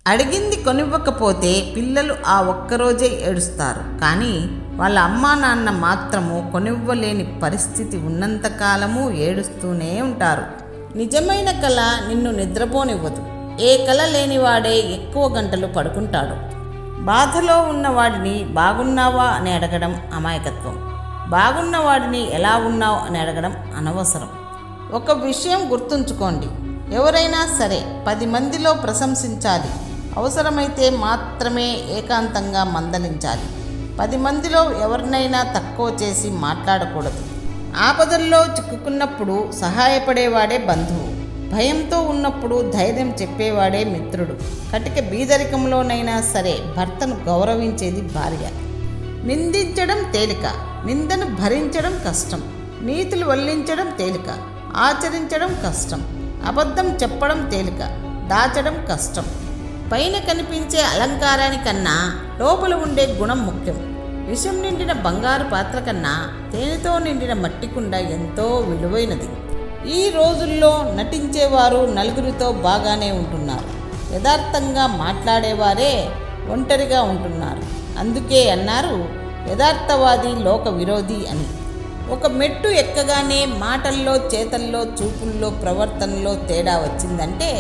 అడిగింది కొనివ్వకపోతే పిల్లలు ఆ ఒక్కరోజే ఏడుస్తారు. కానీ వాళ్ళ అమ్మా నాన్న మాత్రము కొనివ్వలేని పరిస్థితి ఉన్నంతకాలము ఏడుస్తూనే ఉంటారు. నిజమైన కళ నిన్ను నిద్రపోనివ్వదు. ఏ కళ లేనివాడే ఎక్కువ గంటలు పడుకుంటాడు. బాధలో ఉన్నవాడిని బాగున్నావా అని అడగడం అమాయకత్వం. బాగున్నవాడిని ఎలా ఉన్నావు అని అడగడం అనవసరం. ఒక విషయం గుర్తుంచుకోండి, ఎవరైనా సరే 10 మందిలో ప్రశంసించాలి. అవసరమైతే మాత్రమే ఏకాంతంగా మందలించాలి. 10 మందిలో ఎవరినైనా తక్కువ చేసి మాట్లాడకూడదు. ఆపదల్లో చిక్కుకున్నప్పుడు సహాయపడేవాడే బంధువు. భయంతో ఉన్నప్పుడు ధైర్యం చెప్పేవాడే మిత్రుడు. కటిక బీదరికంలోనైనా సరే భర్తను గౌరవించేది భార్య. నిందించడం తేలిక, నిందను భరించడం కష్టం. నీతులు వల్లించడం తేలిక, ఆచరించడం కష్టం. అబద్ధం చెప్పడం తేలిక, దాచడం కష్టం. పైన కనిపించే అలంకారానికన్నా లోపల ఉండే గుణం ముఖ్యం. విషం నిండిన బంగారు పాత్ర కన్నా తేనెతో నిండిన మట్టి కుండ ఎంతో విలువైనది. ఈ రోజుల్లో నటించేవారు నలుగురితో బాగానే ఉంటున్నారు. యథార్థంగా మాట్లాడేవారే ఒంటరిగా ఉంటున్నారు. అందుకే అన్నారు యథార్థవాది లోక విరోధి అని. ఒక మెట్టు ఎక్కగానే మాటల్లో, చేతల్లో, చూపుల్లో, ప్రవర్తనలో తేడా వచ్చిందంటే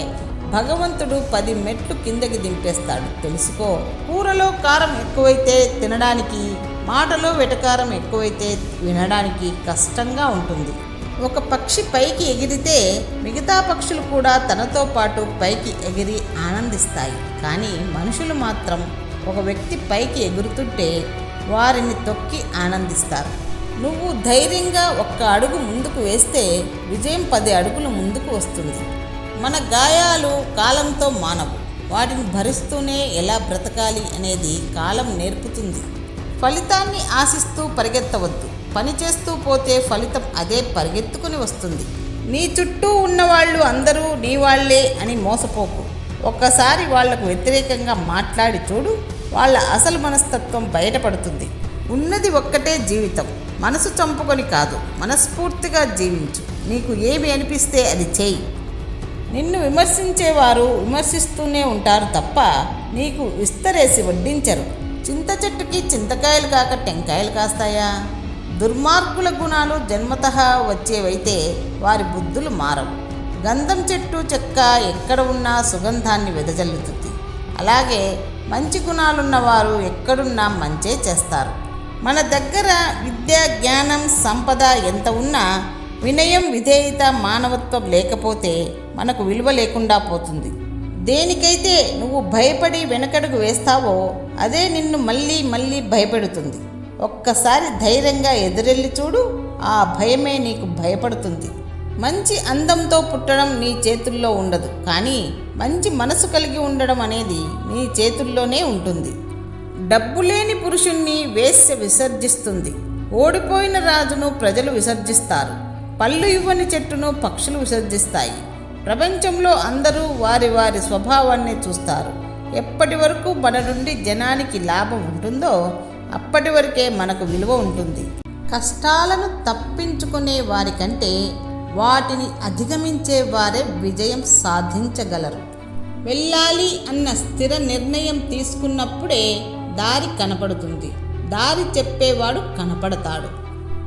భగవంతుడు 10 మెట్లు కిందకి దింపేస్తాడు. తెలుసుకో. కూరలో కారం ఎక్కువైతే తినడానికి, మాటలో వెటకారం ఎక్కువైతే వినడానికి కష్టంగా ఉంటుంది. ఒక పక్షి పైకి ఎగిరితే మిగతా పక్షులు కూడా తనతో పాటు పైకి ఎగిరి ఆనందిస్తాయి. కానీ మనుషులు మాత్రం ఒక వ్యక్తి పైకి ఎగురుతుంటే వారిని తొక్కి ఆనందిస్తారు. నువ్వు ధైర్యంగా 1 అడుగు ముందుకు వేస్తే విజయం 10 అడుగులు ముందుకు వస్తుంది. మన గాయాలు కాలంతో మానవు. వాటిని భరిస్తూనే ఎలా బ్రతకాలి అనేది కాలం నేర్పుతుంది. ఫలితాన్ని ఆశిస్తూ పరిగెత్తవద్దు. పని చేస్తూ పోతే ఫలితం అదే పరిగెత్తుకుని వస్తుంది. నీ చుట్టూ ఉన్నవాళ్ళు అందరూ నీ వాళ్లే అని మోసపోకు. ఒక్కసారి వాళ్లకు వ్యతిరేకంగా మాట్లాడి చూడు, వాళ్ళ అసలు మనస్తత్వం బయటపడుతుంది. ఉన్నది ఒక్కటే జీవితం. మనసు చంపుకొని కాదు, మనస్ఫూర్తిగా జీవించు. నీకు ఏమి అనిపిస్తే అది చేయి. నిన్ను విమర్శించేవారు విమర్శిస్తూనే ఉంటారు తప్ప నీకు విస్తరేసి వడ్డించరు. చింత చెట్టుకి చింతకాయలు కాక టెంకాయలు కాస్తాయా? దుర్మార్గుల గుణాలు జన్మతః వచ్చేవైతే వారి బుద్ధులు మారవు. గంధం చెట్టు చెక్క ఎక్కడ ఉన్నా సుగంధాన్ని వెదజల్లుతుంది. అలాగే మంచి గుణాలున్నవారు ఎక్కడున్నా మంచే చేస్తారు. మన దగ్గర విద్య, జ్ఞానం, సంపద ఎంత ఉన్నా వినయం, విధేయత, మానవత్వం లేకపోతే మనకు విలువ లేకుండా పోతుంది. దేనికైతే నువ్వు భయపడి వెనకడుగు వేస్తావో అదే నిన్ను మళ్ళీ మళ్ళీ భయపెడుతుంది. ఒక్కసారి ధైర్యంగా ఎదురెళ్ళి చూడు, ఆ భయమే నీకు భయపడుతుంది. మంచి అందంతో పుట్టడం నీ చేతుల్లో ఉండదు, కానీ మంచి మనసు కలిగి ఉండడం అనేది నీ చేతుల్లోనే ఉంటుంది. డబ్బు లేని పురుషుణ్ణి వేశ్య విసర్జిస్తుంది. ఓడిపోయిన రాజును ప్రజలు విసర్జిస్తారు. పళ్ళు ఇవ్వని చెట్టును పక్షులు విసర్జిస్తాయి. ప్రపంచంలో అందరూ వారి వారి స్వభావాన్ని చూస్తారు. ఎప్పటి వరకు మన నుండి జనానికి లాభం ఉంటుందో అప్పటి వరకే మనకు విలువ ఉంటుంది. కష్టాలను తప్పించుకునే వారికంటే వాటిని అధిగమించే వారే విజయం సాధించగలరు. వెళ్ళాలి అన్న స్థిర నిర్ణయం తీసుకున్నప్పుడే దారి కనపడుతుంది. దారి చెప్పేవాడు కనపడతాడు.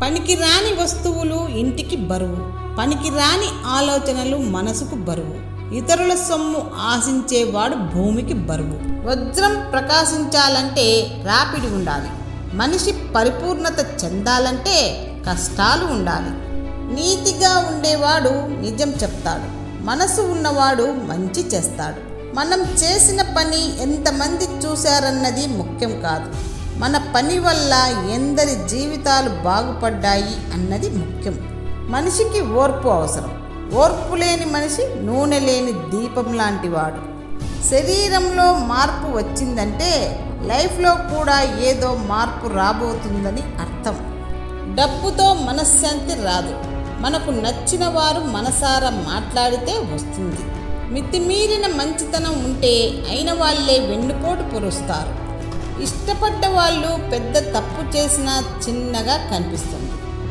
పనికిరాని వస్తువులు ఇంటికి బరువు, పనికిరాని ఆలోచనలు మనసుకు బరువు. ఇతరుల సొమ్ము ఆశించేవాడు భూమికి బరువు. వజ్రం ప్రకాశించాలంటే రాపిడి ఉండాలి. మనిషి పరిపూర్ణత చెందాలంటే కష్టాలు ఉండాలి. నీతిగా ఉండేవాడు నిజం చెప్తాడు. మనసు ఉన్నవాడు మంచి చేస్తాడు. మనం చేసిన పని ఎంతమంది చూశారన్నది ముఖ్యం కాదు. మన పని వల్ల ఎందరి జీవితాలు బాగుపడ్డాయి అన్నది ముఖ్యం. మనిషికి ఓర్పు అవసరం. ఓర్పు లేని మనిషి నూనె లేని దీపం లాంటివాడు. శరీరంలో మార్పు వచ్చిందంటే లైఫ్లో కూడా ఏదో మార్పు రాబోతుందని అర్థం. డబ్బుతో మనశ్శాంతి రాదు. మనకు నచ్చిన వారు మనసారా మాట్లాడితే వస్తుంది. మితిమీరిన మంచితనం ఉంటే అయిన వాళ్ళే వెన్నుపోటు పొరుస్తారు. ఇష్టపడ్డ వాళ్ళు పెద్ద తప్పు చేసినా చిన్నగా కనిపిస్తుంది.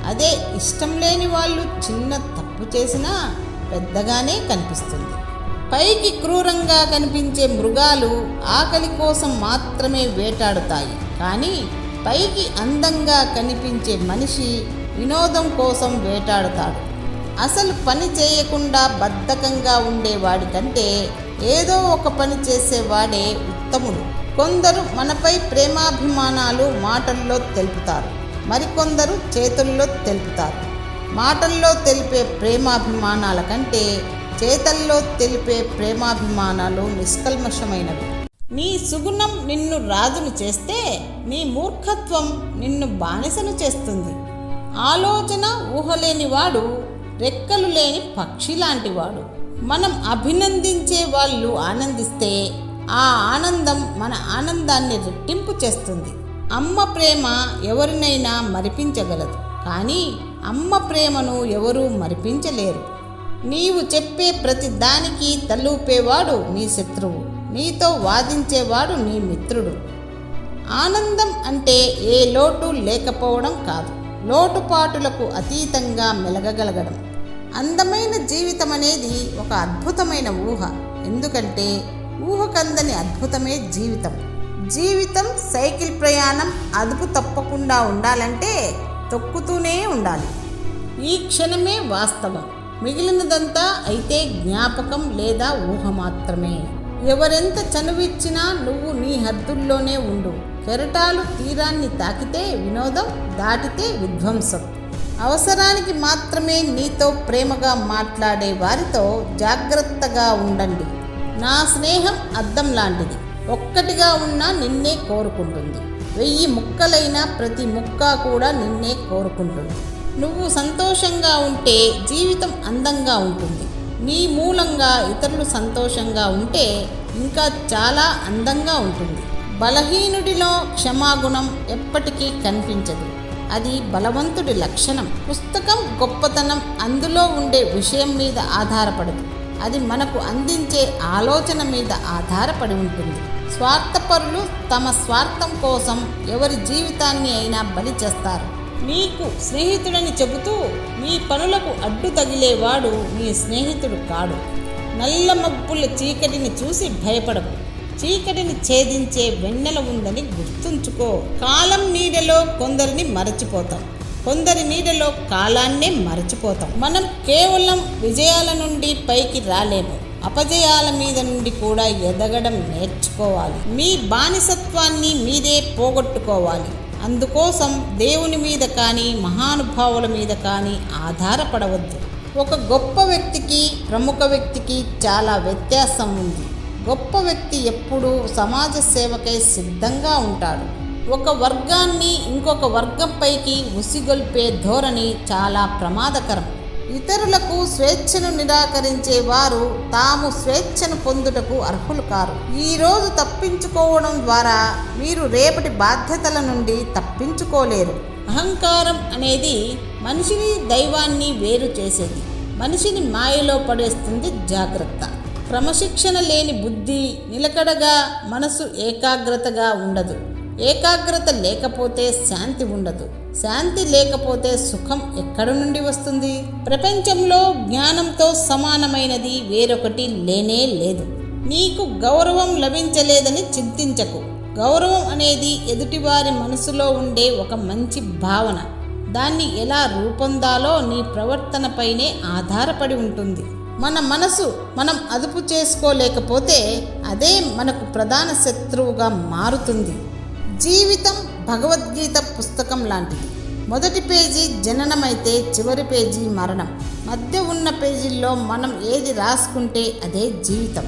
అదే ఇష్టం లేని వాళ్ళు చిన్న తప్పు చేసినా పెద్దగానే కనిపిస్తుంది. పైకి క్రూరంగా కనిపించే మృగాలు ఆకలి కోసం మాత్రమే వేటాడుతాయి, కానీ పైకి అందంగా కనిపించే మనిషి వినోదం కోసం వేటాడుతాడు. అసలు పని చేయకుండా బద్ధకంగా ఉండేవాడి కంటే ఏదో ఒక పని చేసేవాడే ఉత్తముడు. కొందరు మనపై ప్రేమాభిమానాలు మాటల్లో తెలుపుతారు, మరికొందరు చేతుల్లో తెలుపుతారు. మాటల్లో తెలిపే ప్రేమాభిమానాల కంటే చేతల్లో తెలిపే ప్రేమాభిమానాలు నిష్కల్మషమైనవి. నీ సుగుణం నిన్ను రాజును చేస్తే నీ మూర్ఖత్వం నిన్ను బానిసను చేస్తుంది. ఆలోచన ఊహలేనివాడు రెక్కలు లేని పక్షి లాంటివాడు. మనం అభినందించే వాళ్ళు ఆనందిస్తే ఆ ఆనందం మన ఆనందాన్ని రెట్టింపు చేస్తుంది. అమ్మ ప్రేమ ఎవరినైనా మరిపించగలదు, కానీ అమ్మ ప్రేమను ఎవరూ మరిపించలేరు. నీవు చెప్పే ప్రతి దానికి తలూపేవాడు నీ శత్రువు, నీతో వాదించేవాడు నీ మిత్రుడు. ఆనందం అంటే ఏ లోటు లేకపోవడం కాదు, లోటుపాటులకు అతీతంగా మెలగగలగడం. అందమైన జీవితం అనేది ఒక అద్భుతమైన ఊహ, ఎందుకంటే ఊహకందని అద్భుతమే జీవితం. జీవితం సైకిల్ ప్రయాణం, అదుపు తప్పకుండా ఉండాలంటే తొక్కుతూనే ఉండాలి. ఈ క్షణమే వాస్తవం, మిగిలినదంతా అయితే జ్ఞాపకం లేదా ఊహ మాత్రమే. ఎవరెంత చనువిచ్చినా నువ్వు నీ హద్దుల్లోనే ఉండు. కెరటాలు తీరాన్ని తాకితే వినోదం, దాటితే విధ్వంసం. అవసరానికి మాత్రమే నీతో ప్రేమగా మాట్లాడే వారితో జాగ్రత్తగా ఉండండి. నా స్నేహం అద్దం లాంటిది, ఒక్కటిగా ఉన్నా నిన్నే కోరుకుంటుంది. 1000 ముక్కలైనా ప్రతి ముక్క కూడా నిన్నే కోరుకుంటుంది. నువ్వు సంతోషంగా ఉంటే జీవితం అందంగా ఉంటుంది. నీ మూలంగా ఇతరులు సంతోషంగా ఉంటే ఇంకా చాలా అందంగా ఉంటుంది. బలహీనుడిలో క్షమాగుణం ఎప్పటికీ కనిపించదు, అది బలవంతుడి లక్షణం. పుస్తకం గొప్పతనం అందులో ఉండే విషయం మీద ఆధారపడదు, అది మనకు అందించే ఆలోచన మీద ఆధారపడి ఉంటుంది. స్వార్థపరులు తమ స్వార్థం కోసం ఎవరి జీవితాన్ని అయినా బలి చేస్తారు. నీకు స్నేహితుడని చెబుతూ నీ పనులకు అడ్డు తగిలేవాడు నీ స్నేహితుడు కాడు. నల్ల మబ్బుల చీకటిని చూసి భయపడవు, చీకటిని ఛేదించే వెన్నెల ఉందని గుర్తుంచుకో. కాలం నీడలో కొందరిని మరచిపోతాం, కొందరి నీడలో కాలాన్నే మరచిపోతాం. మనం కేవలం విజయాల నుండి పైకి రాలేము, అపజయాల మీద నుండి కూడా ఎదగడం నేర్చుకోవాలి. మీ బానిసత్వాన్ని మీరే పోగొట్టుకోవాలి. అందుకోసం దేవుని మీద కానీ మహానుభావుల మీద కానీ ఆధారపడవద్దు. ఒక గొప్ప వ్యక్తికి ప్రముఖ వ్యక్తికి చాలా వ్యత్యాసం ఉంది. గొప్ప వ్యక్తి ఎప్పుడూ సమాజ సేవకై సిద్ధంగా ఉంటాడు. ఒక వర్గాన్ని ఇంకొక వర్గంపైకి ఉసిగొల్పే ధోరణి చాలా ప్రమాదకరం. ఇతరులకు స్వేచ్ఛను నిరాకరించే వారు తాము స్వేచ్ఛను పొందుటకు అర్హులు కారు. ఈరోజు తప్పించుకోవడం ద్వారా మీరు రేపటి బాధ్యతల నుండి తప్పించుకోలేరు. అహంకారం అనేది మనిషిని దైవాన్ని వేరు చేసేది, మనిషిని మాయలో పడేస్తుంది. జాగ్రత్త. క్రమశిక్షణ లేని బుద్ధి నిలకడగా, మనసు ఏకాగ్రతగా ఉండదు. ఏకాగ్రత లేకపోతే శాంతి ఉండదు, శాంతి లేకపోతే సుఖం ఎక్కడి నుండి వస్తుంది? ప్రపంచంలో జ్ఞానంతో సమానమైనది వేరొకటి లేనే లేదు. నీకు గౌరవం లభించలేదని చింతించకు. గౌరవం అనేది ఎదుటివారి మనసులో ఉండే ఒక మంచి భావన. దాన్ని ఎలా రూపొందాలో నీ ప్రవర్తనపైనే ఆధారపడి ఉంటుంది. మన మనసు మనం అదుపు చేసుకోలేకపోతే అదే మనకు ప్రధాన శత్రువుగా మారుతుంది. జీవితం భగవద్గీత పుస్తకం లాంటిది. మొదటి పేజీ జననమైతే చివరి పేజీ మరణం. మధ్య ఉన్న పేజీల్లో మనం ఏది రాసుకుంటే అదే జీవితం.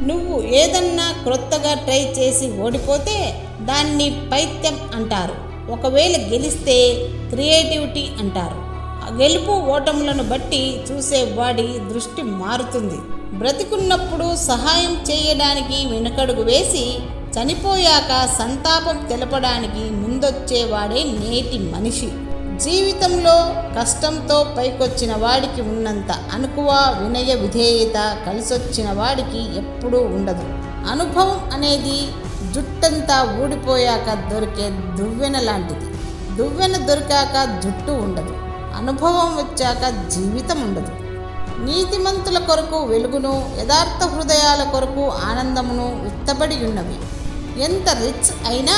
నువ్వు ఏదన్నా క్రొత్తగా ట్రై చేసి ఓడిపోతే దాన్ని పైత్యం అంటారు. ఒకవేళ గెలిస్తే క్రియేటివిటీ అంటారు. గెలుపు ఓటములను బట్టి చూసేవాడి దృష్టి మారుతుంది. బ్రతికున్నప్పుడు సహాయం చేయడానికి వెనుకడుగు వేసి చనిపోయాక సంతాపం తెలపడానికి ముందొచ్చేవాడే నేటి మనిషి. జీవితంలో కష్టంతో పైకొచ్చిన వాడికి ఉన్నంత అణకువ, వినయ, విధేయత కలిసొచ్చిన వాడికి ఎప్పుడూ ఉండదు. అనుభవం అనేది జుట్టంతా ఊడిపోయాక దొరికే దువ్వెన లాంటిది. దువ్వెన దొరికాక జుట్టు ఉండదు, అనుభవం వచ్చాక జీవితం ఉండదు. నీతిమంతుల కొరకు వెలుగును, యథార్థ హృదయాల కొరకు ఆనందమును విత్తబడి ఉన్నవి. ఎంత రిచ్ అయినా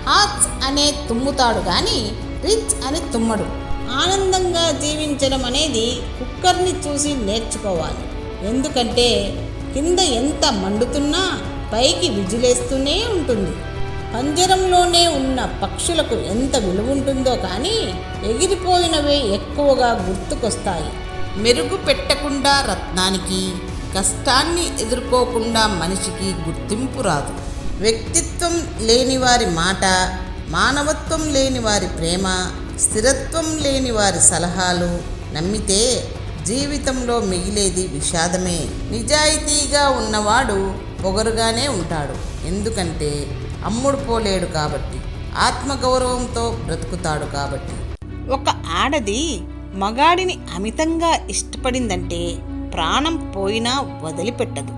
హార్ట్స్ అనే తుమ్ముతాడు కానీ రిచ్ అని తుమ్మడు. ఆనందంగా జీవించడం అనేది కుక్కర్ని చూసి నేర్చుకోవాలి. ఎందుకంటే కింద ఎంత మండుతున్నా పైకి విజిలేస్తూనే ఉంటుంది. పంజరంలోనే ఉన్న పక్షులకు ఎంత విలువ ఉంటుందో కానీ ఎగిరిపోయినవే ఎక్కువగా గుర్తుకొస్తాయి. మెరుగు పెట్టకుండా రత్నానికి, కష్టాన్ని ఎదుర్కోకుండా మనిషికి గుర్తింపు రాదు. వ్యక్తిత్వం లేని వారి మాట, మానవత్వం లేని వారి ప్రేమ, స్థిరత్వం లేని వారి సలహాలు నమ్మితే జీవితంలో మిగిలేది విషాదమే. నిజాయితీగా ఉన్నవాడు పొగరుగానే ఉంటాడు. ఎందుకంటే అమ్ముడు పోలేడు కాబట్టి, ఆత్మగౌరవంతో బ్రతుకుతాడు కాబట్టి. ఒక ఆడది మగాడిని అమితంగా ఇష్టపడిందంటే ప్రాణం పోయినా వదిలిపెట్టదు.